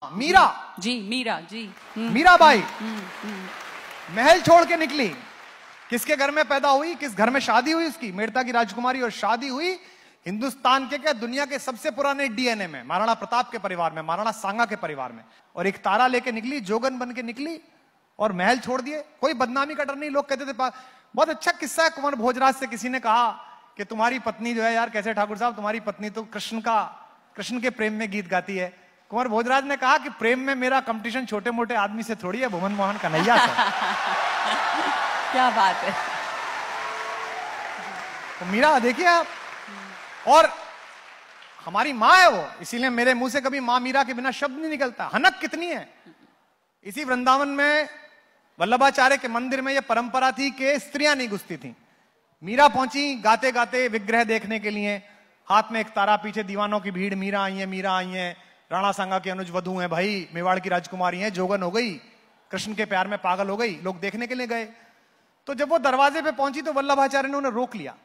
मीरा जी, मीरा जी, मीराबाई महल छोड़ के निकली। किसके घर में पैदा हुई, किस घर में शादी हुई उसकी? मेड़ता की राजकुमारी। और शादी हुई हिंदुस्तान के क्या, दुनिया के सबसे पुराने डीएनए में, महाराणा प्रताप के परिवार में, महाराणा सांगा के परिवार में। और एक तारा लेके निकली, जोगन बन के निकली और महल छोड़ दिए। कोई बदनामी का डर नहीं। लोग कहते थे, बहुत अच्छा किस्सा है कुंवर भोजराज से, किसी ने कहा कि तुम्हारी पत्नी जो है यार, कैसे ठाकुर साहब, तुम्हारी पत्नी तो कृष्ण के प्रेम में गीत गाती है। कुंवर भोजराज ने कहा कि प्रेम में मेरा कंपटीशन छोटे मोटे आदमी से थोड़ी है, भुवन मोहन कन्हैया से। क्या बात है। तो मीरा देखिए आप, और हमारी माँ है वो, इसीलिए मेरे मुंह से कभी माँ मीरा के बिना शब्द नहीं निकलता। हनक कितनी है। इसी वृंदावन में वल्लभाचार्य के मंदिर में यह परंपरा थी कि स्त्रियां नहीं घुसती थी। मीरा पहुंची गाते गाते विग्रह देखने के लिए, हाथ में एक तारा, पीछे दीवानों की भीड़। मीरा आई है, मीरा आई है, राणा सांगा की अनुज वधू है भाई, मेवाड़ की राजकुमारी है, जोगन हो गई, कृष्ण के प्यार में पागल हो गई। लोग देखने के लिए गए। तो जब वो दरवाजे पे पहुंची तो वल्लभाचार्य ने उन्हें रोक लिया।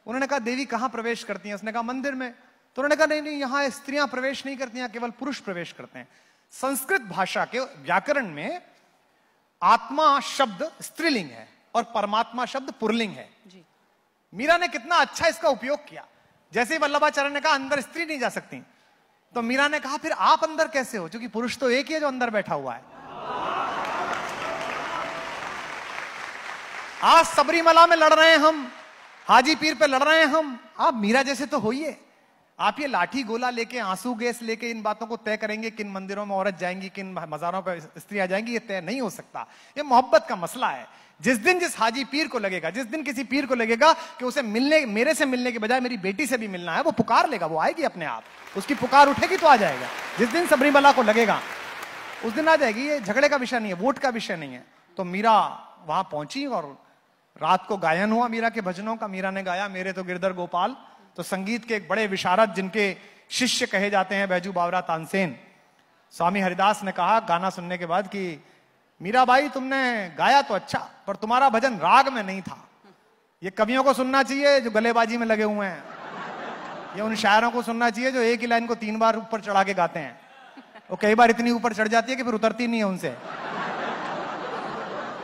उन्होंने कहा, देवी कहां प्रवेश करती हैं? उसने कहा, मंदिर में। तो उन्होंने कहा, नहीं नहीं, यहां स्त्रियां प्रवेश नहीं करती हैं, केवल पुरुष प्रवेश करते हैं। संस्कृत भाषा के व्याकरण में आत्मा शब्द स्त्रीलिंग है और परमात्मा शब्द पुल्लिंग है जी। मीरा ने कितना अच्छा इसका उपयोग किया। जैसे ही वल्लभाचार्य ने कहा अंदर स्त्री नहीं जा सकती, तो मीरा ने कहा, फिर आप अंदर कैसे हो? क्योंकि पुरुष तो एक ही है जो अंदर बैठा हुआ है। आज सबरीमला में लड़ रहे हैं हम, हाजी पीर पे लड़ रहे हैं हम, आप मीरा जैसे तो होइए। आप ये लाठी गोला लेके, आंसू गैस लेके इन बातों को तय करेंगे किन मंदिरों में औरत जाएंगी, किन मजारों पर स्त्री आ जाएंगी, ये तय नहीं हो सकता। ये मोहब्बत का मसला है। जिस दिन जिस हाजी पीर को लगेगा, जिस दिन किसी पीर को लगेगा कि उसे मिलने, मेरे से मिलने के बजाय मेरी बेटी से भी मिलना है, वो पुकार लेगा, वो आएगी अपने आप। उसकी पुकार उठेगी तो आ जाएगा। जिस दिन सबरीमला को लगेगा उस दिन आ जाएगी। ये झगड़े का विषय नहीं है, वोट का विषय नहीं है। तो मीरा वहां पहुंची और रात को गायन हुआ मीरा के भजनों का। मीरा ने गाया, मेरे तो गिरधर गोपाल। तो संगीत के एक बड़े विशारद, जिनके शिष्य कहे जाते हैं बैजू बावरा तानसेन, स्वामी हरिदास ने कहा गाना सुनने के बाद कि मीराबाई, तुमने गाया तो अच्छा, पर तुम्हारा भजन राग में नहीं था। ये कवियों को सुनना चाहिए जो गलेबाजी में लगे हुए हैं। ये उन शायरों को सुनना चाहिए जो एक ही लाइन को 3 बार ऊपर चढ़ा के गाते हैं। वो कई बार इतनी ऊपर चढ़ जाती है कि फिर उतरती नहीं है उनसे।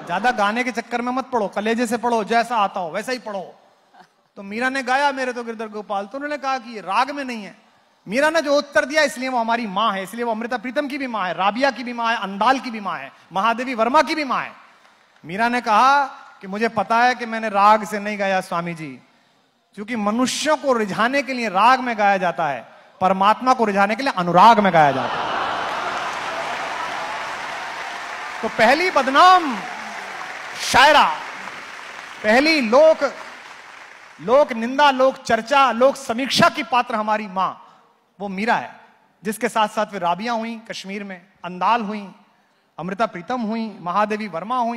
ज्यादा गाने के चक्कर में मत पढ़ो, कलेजे से पढ़ो, जैसा आता हो वैसा ही पढ़ो। तो मीरा ने गाया, मेरे तो गिरधर गोपाल। तो उन्होंने कहा कि राग में नहीं है। मीरा ने जो उत्तर दिया, इसलिए वो हमारी माँ है, इसलिए वो अमृता प्रीतम की भी माँ है, राबिया की भी माँ है, अंदाल की भी माँ है, महादेवी वर्मा की भी माँ है। मीरा ने कहा कि मुझे पता है कि मैंने राग से नहीं गाया स्वामी जी, क्योंकि मनुष्यों को रिझाने के लिए राग में गाया जाता है, परमात्मा को रिझाने के लिए अनुराग में गाया जाता है। तो पहली बदनाम शायरा, पहली लोक निंदा, लोक चर्चा, लोक समीक्षा की पात्र हमारी मां, वो मीरा है। जिसके साथ साथ फिर राबिया हुई कश्मीर में, अंदाल हुई, अमृता प्रीतम हुई, महादेवी वर्मा हुई।